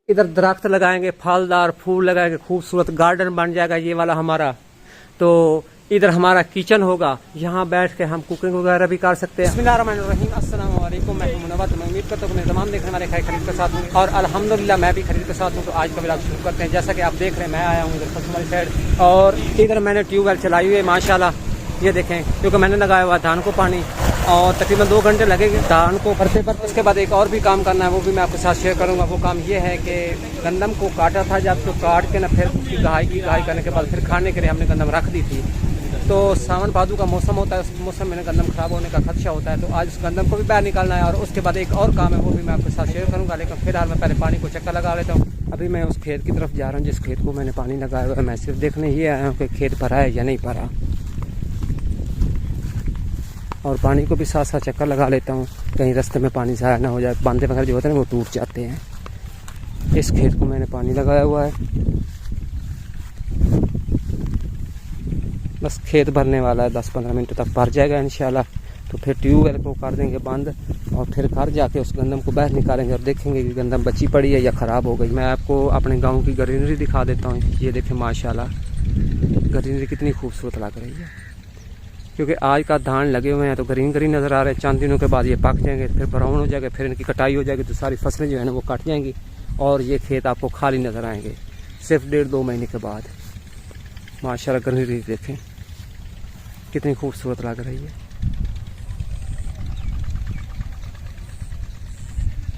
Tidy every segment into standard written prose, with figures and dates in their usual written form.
इधर दरख्त लगाएंगे, फलदार फूल लगाएंगे, खूबसूरत गार्डन बन जाएगा ये वाला हमारा। तो इधर हमारा किचन होगा, यहाँ बैठ के हम कुकिंग वगैरह भी कर सकते हैं। बिस्मिल्लाहिर्रहमानिर्रहीम, अस्सलाम वालेकुम, मैं मुनव्वर। मैं उम्मीद करता हूँ मेरे तमाम देखने वाले खरीद के साथ हूँ और अल्हम्दुलिल्लाह मैं भी खरीद के साथ हूँ। तो आज का व्लॉग शुरू करते हैं। जैसा कि आप देख रहे हैं, मैं आया हूँ इधर पश्चिम वाली साइड और इधर मैंने ट्यूबवेल चलाई हुई है माशाल्लाह। ये देखें, क्योंकि मैंने लगाया हुआ धान को पानी और तकरीबन 2 घंटे लगेंगे धान को भरते पर। उसके बाद एक और भी काम करना है, वो भी मैं आपके साथ शेयर करूंगा। वो काम ये है कि गंदम को काटा था, जब तो काट के ना फिर उसकी गहाई करने के बाद फिर खाने के लिए हमने गंदम रख दी थी। तो सावन भादू का मौसम होता है, उस मौसम में गंदम खराब होने का खदशा होता है। तो आज उस गंदम को भी बाहर निकालना है और उसके बाद एक और काम है, वो भी मैं आपके साथ शेयर करूंगा। लेकिन फिलहाल मैं पहले पानी को चक्कर लगा लेता हूँ। अभी मैं उस खेत की तरफ जा रहा हूँ जिस खेत को मैंने पानी लगाया हुआ है। मैं सिर्फ देखने ही आया हूँ कि खेत भरा है या नहीं भरा, और पानी को भी साथ साथ चक्कर लगा लेता हूँ, कहीं रास्ते में पानी ज़ाया ना हो जाए। बांधे वगैरह जो होते हैं वो टूट जाते हैं। इस खेत को मैंने पानी लगाया हुआ है, बस खेत भरने वाला है, 10-15 मिनट तक भर जाएगा इंशाल्लाह। तो फिर ट्यूबवेल को कर देंगे बंद और फिर घर जाके उस गंदम को बाहर निकालेंगे और देखेंगे कि गंदम बची पड़ी है या ख़राब हो गई। मैं आपको अपने गाँव की ग्रीनरी दिखा देता हूँ। ये देखें माशाल्लाह, ग्रीनरी कितनी खूबसूरत लग रही है। क्योंकि आज का धान लगे हुए हैं तो ग्रीन ग्रीन नज़र आ रहे हैं। चंद दिनों के बाद ये पक जाएंगे, फिर ब्राउन हो जाएगा, फिर इनकी कटाई हो जाएगी तो सारी फसलें जो है ना वो कट जाएंगी और ये खेत आपको खाली नज़र आएंगे सिर्फ 1.5-2 महीने के बाद। माशाल्लाह ग्रीनरी देखें कितनी खूबसूरत लग रही है।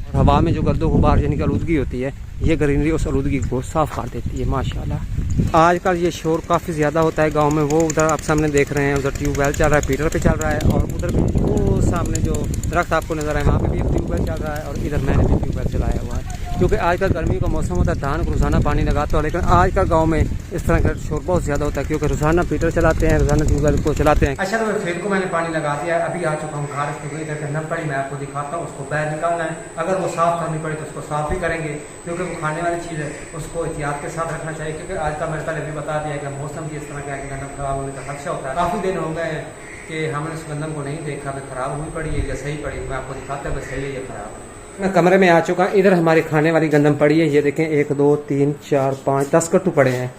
और हवा में जो गर्दो गुबार यानी कि आलूदगी होती है, ये ग्रीनरी उस आलूदगी को साफ कर देती है माशाल्लाह। आजकल ये शोर काफ़ी ज़्यादा होता है गांव में। वो उधर आप सामने देख रहे हैं, उधर ट्यूबवेल चल रहा है, फीडर पे चल रहा है, और उधर भी वो सामने जो दरख्त आपको नज़र आए वहाँ पे भी एक ट्यूबवेल चल रहा है, और इधर मैंने भी ट्यूबवेल चलाया हुआ है। क्योंकि आजकल गर्मी का मौसम होता है, धान को रोज़ाना पानी लगाता है। लेकिन आजकल गाँव में इस तरह का शोर बहुत ज़्यादा होता है, क्योंकि रोज़ाना फीडर चलाते हैं, रोज़ाना ट्यूबवेल को चलाते हैं। अच्छा, तो मैं खेत को मैंने पानी लगा दिया है, अभी आ चुका हूँ घर। क्योंकि इधर गंदम पड़ी मैं आपको दिखाता हूँ, उसको बाहर निकालना है। अगर वो साफ़ करनी पड़ी तो उसको साफ़ भी करेंगे, क्योंकि वो खाने वाली चीज़ है, उसको एहतियात के साथ रखना चाहिए। क्योंकि आज का मैंने पहले भी बता दिया कि मौसम भी इस तरह का है कि गंदम खराब होने का खदशा होता है। काफ़ी दिन हो गए हैं कि हमने उस गंदम को नहीं देखा कि खराब हुई पड़ी है या सही पड़ी। मैं आपको दिखाता हूँ सही है या खराब है। मैं कमरे में आ चुका। इधर हमारी खाने वाली गंदम पड़ी है। ये देखें 1 2 3 4 5 10 कट्टू पड़े हैं।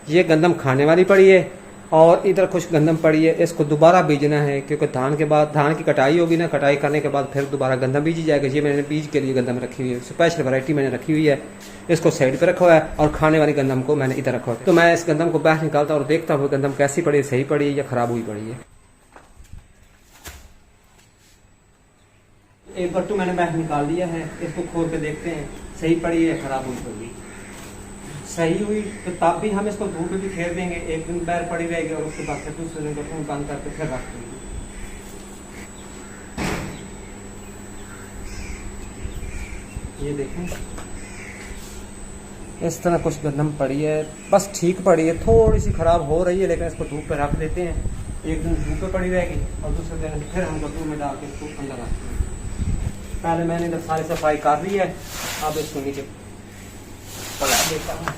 ये गंदम खाने वाली पड़ी है और इधर कुछ गंदम पड़ी है। इसको दोबारा बीजना है, क्योंकि धान के बाद धान की कटाई होगी ना, कटाई करने के बाद फिर दोबारा गंदम बीजी जाएगा। ये मैंने बीज के लिए गंदम रखी हुई है, स्पेशल वैरायटी मैंने रखी हुई है। इसको साइड पे रखा हुआ है और खाने वाली गंदम को मैंने इधर रखा हुआ है। तो मैं इस गंदम को बाहर निकालता हूँ और देखता हूँ गंदम कैसी पड़ी है, सही पड़ी है या खराब हुई पड़ी है। एक कट्टू मैंने बाहर निकाल दिया है, इसको खोल के देखते हैं सही पड़ी है या खराब हुई पड़ी। सही हुई तो तब भी हम इसको धूप में भी फेर देंगे, एक दिन बाहर पड़ी रहेगी और उसके बाद फिर दूसरे दिन को बंद करके फिर रख देंगे। ये देखें इस तरह कुछ गंदम पड़ी है, बस ठीक पड़ी है, थोड़ी सी खराब हो रही है, लेकिन इसको धूप पे रख देते हैं। एक दिन धूप पे पड़ी रहेगी और दूसरे दिन फिर हम कट्टू में डाल के इसको अंदर रखते हैं। पहले मैंने इधर सारी सफाई कर ली है, अब इसको नीचे पलट देता हूँ।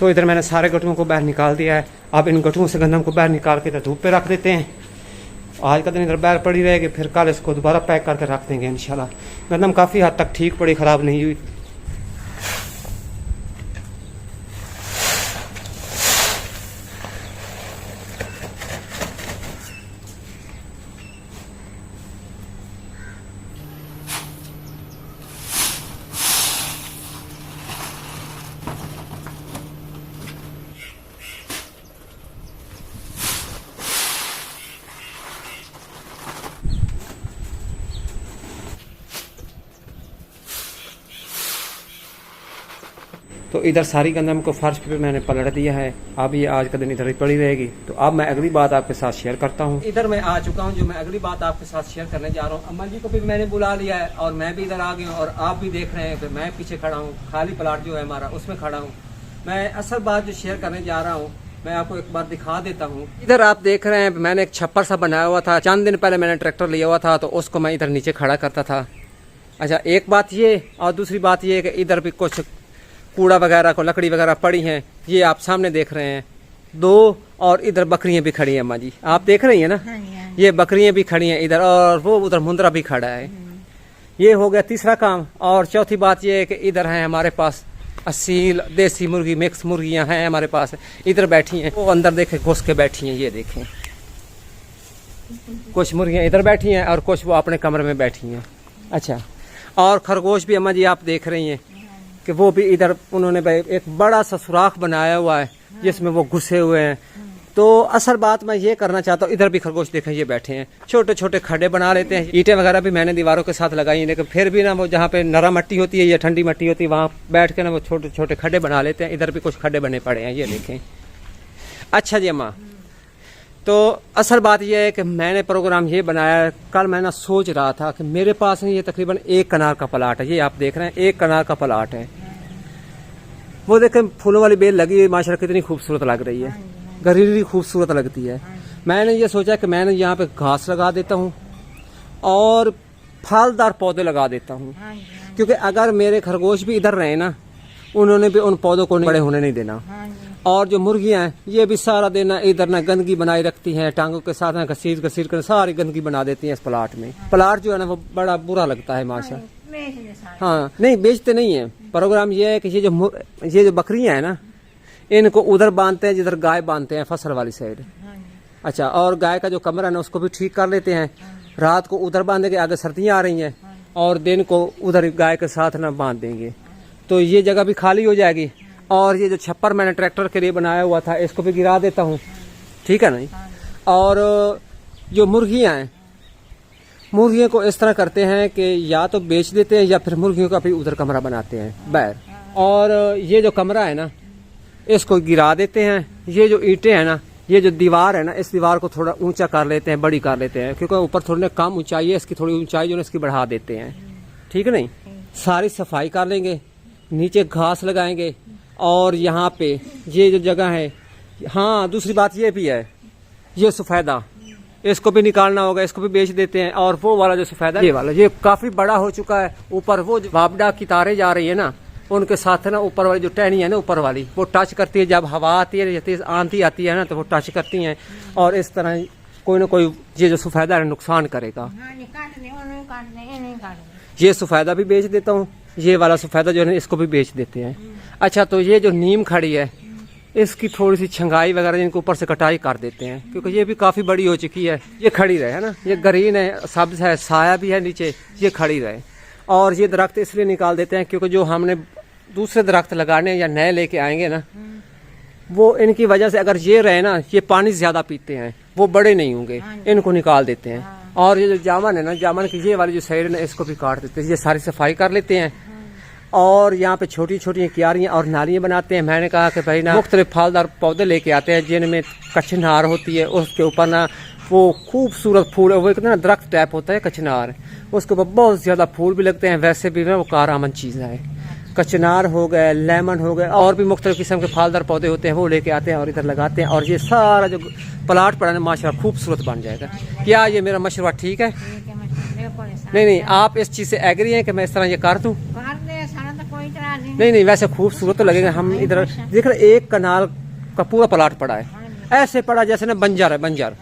तो इधर मैंने सारे गट्टुओं को बाहर निकाल दिया है। अब इन गट्टुओं से गंदम को बाहर निकाल के इधर धूप पे रख देते हैं। आज का दिन इधर बाहर पड़ी रहेगी, फिर कल इसको दोबारा पैक करके रख देंगे इंशाल्लाह। गंदम काफ़ी हद तक ठीक पड़ी, ख़राब नहीं हुई। तो इधर सारी गंदम को फर्श पे मैंने पलट दिया है। अब ये आज का दिन इधर ही पड़ी रहेगी। तो अब मैं अगली बात आपके साथ शेयर करता हूँ। इधर मैं आ चुका हूँ, जो मैं अगली बात आपके साथ शेयर करने जा रहा हूँ। अम्मा जी को भी मैंने बुला लिया है और मैं भी इधर आ गया हूँ और आप भी देख रहे हैं कि मैं पीछे खड़ा हूँ। खाली प्लाट जो है हमारा उसमें खड़ा हूँ। मैं असल बात जो शेयर करने जा रहा हूँ मैं आपको एक बार दिखा देता हूँ। इधर आप देख रहे हैं मैंने एक छप्पर सा बनाया हुआ था। चंद दिन पहले मैंने ट्रैक्टर लिया हुआ था तो उसको मैं इधर नीचे खड़ा करता था। अच्छा, एक बात ये और दूसरी बात ये कि इधर भी कुछ कूड़ा वगैरह को लकड़ी वगैरह पड़ी हैं, ये आप सामने देख रहे हैं दो, और इधर बकरियां भी खड़ी हैं। अम्मा जी आप देख रही हैं ना, ये बकरियां भी खड़ी हैं इधर, और वो उधर मुंदरा भी खड़ा है। ये हो गया तीसरा काम। और चौथी बात ये है कि इधर है हमारे पास असील देसी मुर्गी, मिक्स मुर्गियां हैं हमारे पास, इधर बैठी हैं। वो अंदर देखे घुस के बैठी हैं, ये देखें कुछ मुर्गियां इधर बैठी हैं और कुछ वो अपने कमरे में बैठी हैं। अच्छा, और खरगोश भी अम्मा जी आप देख रही हैं कि वो भी इधर उन्होंने एक बड़ा सा सुराख बनाया हुआ है जिसमें वो घुसे हुए हैं। तो असल बात मैं ये करना चाहता हूँ, इधर भी खरगोश देखें ये बैठे हैं, छोटे छोटे खड्डे बना लेते हैं। ईंटें वगैरह भी मैंने दीवारों के साथ लगाई हैं, लेकिन फिर भी ना वो जहाँ पे नरम मट्टी होती है या ठंडी मट्टी होती है वहाँ बैठ के ना वो छोटे छोटे खड्डे बना लेते हैं। इधर भी कुछ खड्डे बने पड़े हैं, ये देखें। अच्छा जी अम्मा, तो असल बात यह है कि मैंने प्रोग्राम ये बनाया, कल मैं ना सोच रहा था कि मेरे पास ये तकरीबन 1 कनाल का प्लाट है। ये आप देख रहे हैं 1 कनाल का प्लाट है। वो देखें फूलों वाली बेल लगी है माशाल्लाह, कितनी खूबसूरत लग रही है, ग्रीनरी खूबसूरत लगती है। मैंने ये सोचा कि मैंने यहाँ पे घास लगा देता हूँ और फलदार पौधे लगा देता हूँ, क्योंकि अगर मेरे खरगोश भी इधर रहे ना, उन्होंने भी उन पौधों को बड़े होने नहीं देना। और जो मुर्गियां हैं ये भी सारा दिन इधर ना गंदगी बनाई रखती हैं, टांगों के साथ ना घसीट घसीट कर सारी गंदगी बना देती हैं इस प्लाट में। प्लाट जो है ना वो बड़ा बुरा लगता है माशा। हाँ, नहीं बेचते नहीं है। प्रोग्राम ये है कि ये जो बकरियां हैं ना, इनको उधर बांधते हैं जिधर गाय बांधते हैं, फसल वाली साइड। अच्छा, और गाय का जो कमरा है ना उसको भी ठीक कर लेते हैं। रात को उधर बांधेंगे, आगे सर्दियाँ आ रही हैं, और दिन को उधर गाय के साथ ना बांध देंगे, तो ये जगह भी खाली हो जाएगी। और ये जो छप्पर मैंने ट्रैक्टर के लिए बनाया हुआ था इसको भी गिरा देता हूँ, ठीक है नहीं। और जो मुर्गियाँ हैं, मुर्गियों को इस तरह करते हैं कि या तो बेच देते हैं या फिर मुर्गियों का भी उधर कमरा बनाते हैं बैर। और ये जो कमरा है ना इसको गिरा देते हैं। ये जो ईंटें हैं ना, ये जो दीवार है ना, इस दीवार को थोड़ा ऊंचा कर लेते हैं, बड़ी कर लेते हैं, क्योंकि ऊपर थोड़ी कम ऊंचाई है, इसकी थोड़ी ऊंचाई जो है इसकी बढ़ा देते हैं, ठीक है नहीं। सारी सफाई कर लेंगे, नीचे घास लगाएंगे, और यहाँ पे ये जो जगह है, हाँ दूसरी बात ये भी है, ये सफेदा इसको भी निकालना होगा, इसको भी बेच देते हैं। और वो वाला जो सफेदा ये वाला, ये काफी बड़ा हो चुका है। ऊपर वो वापडा की तारें जा रही है ना, उनके साथ है ना ऊपर वाली जो टहनी है ना ऊपर वाली, वो टच करती है। जब हवा आती है, तेज आंधी आती है ना, तो वो टच करती हैं, और इस तरह कोई ना कोई ये जो सफेदा है नुकसान करेगा। ये सफेदा भी बेच देता हूँ, ये वाला सफेदा जो है इसको भी बेच देते हैं। अच्छा, तो ये जो नीम खड़ी है इसकी थोड़ी सी छंगाई वगैरह इनके ऊपर से कटाई कर देते हैं, क्योंकि ये भी काफी बड़ी हो चुकी है। ये खड़ी रहे है ना, ये ग्रीन है, सब्ज है, साया भी है नीचे, ये खड़ी रहे। और ये दरख्त इसलिए निकाल देते हैं क्योंकि जो हमने दूसरे दरख्त लगाने या नए लेके आएंगे ना, वो इनकी वजह से अगर ये रहे ना, ये पानी ज्यादा पीते हैं, वो बड़े नहीं होंगे, इनको निकाल देते हैं। और ये जो जामन है ना, जामन की ये वाली जो साइड है ना, इसको भी काट देते हैं। ये सारी सफाई कर लेते हैं, और यहाँ पे छोटी छोटी क्यारियाँ और नालियाँ बनाते हैं। मैंने कहा कि भाई ना मुख्तलिफ फलदार पौधे लेके आते हैं जिनमें कचनार होती है, उसके ऊपर ना वो खूबसूरत फूल, वो एक ना दरख्त टाइप होता है कचनार, उसके ऊपर बहुत ज़्यादा फूल भी लगते हैं। वैसे भी ना वो कारआमद चीज़ है। कचनार हो गए, लेमन हो गए, और भी मुख्तलिफ किस्म के फलदार पौधे होते हैं, वो लेके आते हैं और इधर लगाते हैं। और ये सारा जो प्लाट पड़ा है माशाल्लाह खूबसूरत बन जाएगा। क्या ये मेरा मशवरा ठीक है? नहीं, आप इस चीज़ से एग्री हैं कि मैं इस तरह ये कर दूँ? नहीं, वैसे खूबसूरत तो लगेगा। हम इधर देख रहे 1 कनाल का पूरा प्लाट पड़ा है, ऐसे पड़ा जैसे ना बंजर है, बंजर।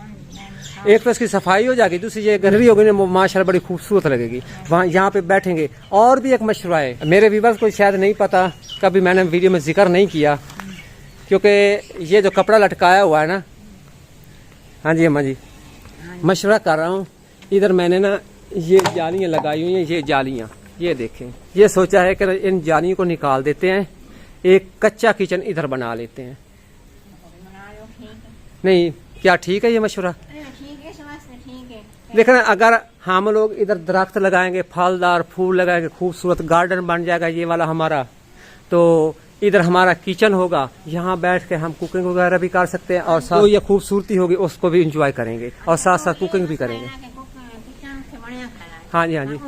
एक तो इसकी सफाई हो जाएगी, दूसरी ये गहरी होगी ना, माशाल्लाह बड़ी खूबसूरत लगेगी। वहाँ यहाँ पे बैठेंगे। और भी एक मशवरा है, मेरे व्यूअर्स को शायद नहीं पता, कभी मैंने वीडियो में जिक्र नहीं किया, क्योंकि ये जो कपड़ा लटकाया हुआ है ना, हाँ जी अम्मा जी, मशवरा कर रहा हूँ। इधर मैंने ना ये जालियाँ लगाई हुई हैं, ये जालियाँ, ये देखें। ये सोचा है कि इन जालियों को निकाल देते हैं, एक कच्चा किचन इधर बना लेते हैं। नहीं, क्या ठीक है ये मशवरा? देखना, अगर हम लोग इधर दरख्त लगाएंगे, फलदार फूल लगाएंगे, खूबसूरत गार्डन बन जाएगा ये वाला हमारा, तो इधर हमारा किचन होगा, यहाँ बैठ के हम कुकिंग वगैरह भी कर सकते हैं, और साथ ये खूबसूरती होगी उसको भी एंजॉय करेंगे, और साथ साथ कुकिंग भी करेंगे। हाँ जी, हाँ जी।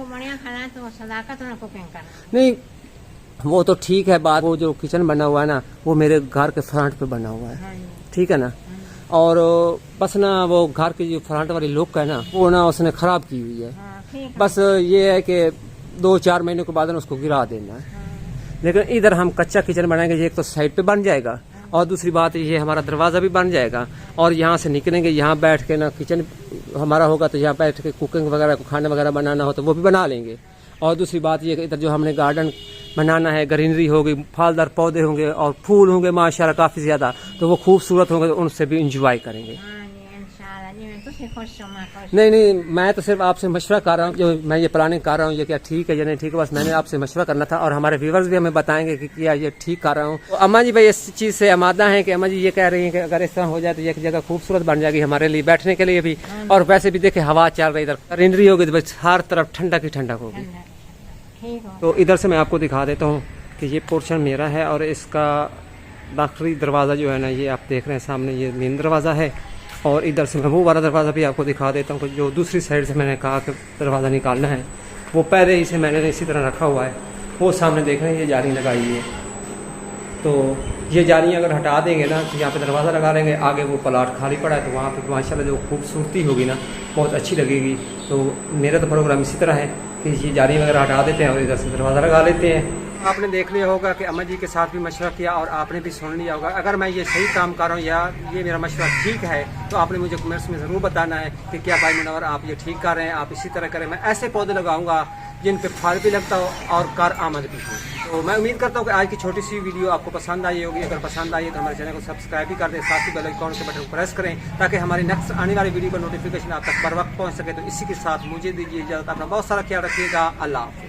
नहीं, वो तो ठीक है बात, वो जो किचन बना हुआ है ना वो मेरे घर के फ्रंट पे बना हुआ है, ठीक है ना। और बस ना वो घर की जो फ्रंट वाली लुक है ना वो ना उसने खराब की हुई है। बस ये है कि 2-4 महीने के बाद उसको गिरा देना है। लेकिन इधर हम कच्चा किचन बनाएंगे, एक तो साइड पे बन जाएगा और दूसरी बात ये हमारा दरवाज़ा भी बन जाएगा और यहाँ से निकलेंगे, यहाँ बैठ के ना किचन हमारा होगा तो यहाँ बैठ के कुकिंग वगैरह को खाना वगैरह बनाना हो तो वो भी बना लेंगे। और दूसरी बात ये इधर जो हमने गार्डन बनाना है, ग्रीनरी होगी, फलदार पौधे होंगे और फूल होंगे माशाल्लाह काफ़ी ज़्यादा, तो वो खूबसूरत होंगे, तो उनसे भी इंजॉय करेंगे। नहीं, मैं तो सिर्फ आपसे मशवरा कर रहा हूँ, जो मैं ये प्लानिंग कर रहा हूँ ये क्या ठीक है या नहीं ठीक है, बस मैंने आपसे मशवरा करना था और हमारे व्यूवर्स भी हमें बताएंगे कि क्या ये ठीक कर रहा हूँ। तो अम्मा जी भाई इस चीज़ से आमादा है कि अम्मा जी ये कह रही हैं कि अगर इस तरह हो जाए तो ये जगह खूबसूरत बन जाएगी हमारे लिए बैठने के लिए भी, और वैसे भी देखे हवा चल रही, इधर ग्रीनरी होगी तो बस हर तरफ ठंडक ही ठंडक होगी। तो इधर से मैं आपको दिखा देता हूँ कि ये पोर्शन मेरा है और इसका दाखिली दरवाज़ा जो है ना ये आप देख रहे हैं सामने, ये मेन दरवाज़ा है। और इधर से मैं वो वाला दरवाज़ा भी आपको दिखा देता हूँ जो दूसरी साइड से मैंने कहा कि दरवाज़ा निकालना है, वो पहले ही से मैंने इसी तरह रखा हुआ है। वो सामने देख रहे हैं ये जाली लगाई है, तो ये जाली अगर हटा देंगे ना तो यहाँ पे दरवाज़ा लगा लेंगे, आगे वो प्लाट खाली पड़ा है तो वहाँ पे माशाल्लाह जो खूबसूरती होगी ना बहुत अच्छी लगेगी। तो मेरा तो प्रोग्राम इसी तरह है कि ये जाली वगैरह हटा देते हैं और इधर से दरवाज़ा लगा लेते हैं। आपने देख लिया होगा कि अम्मा जी के साथ भी मशवरा किया और आपने भी सुन लिया होगा। अगर मैं ये सही काम कर रहा हूँ या ये मेरा मशवरा ठीक है तो आपने मुझे कमेंट्स में ज़रूर बताना है कि क्या भाई मुनव्वर आप ये ठीक कर रहे हैं, आप इसी तरह करें। मैं ऐसे पौधे लगाऊंगा जिन पे फल भी लगता हो और कार आमद भी हो। तो मैं उम्मीद करता हूँ कि आज की छोटी सी वीडियो आपको पसंद आई होगी। अगर पसंद आई तो हमारे चैनल को सब्सक्राइब भी कर दें, साथ ही बेल आइकन के बटन को प्रेस करें ताकि हमारी नेक्स्ट आने वाली वीडियो का नोटिफिकेशन आप तक बर वक्त पहुँच सके। तो इसी के साथ मुझे दीजिए इजाज़त, अपना बहुत सारा ख्याल रखिएगा। अल्लाह हाफ़िज़।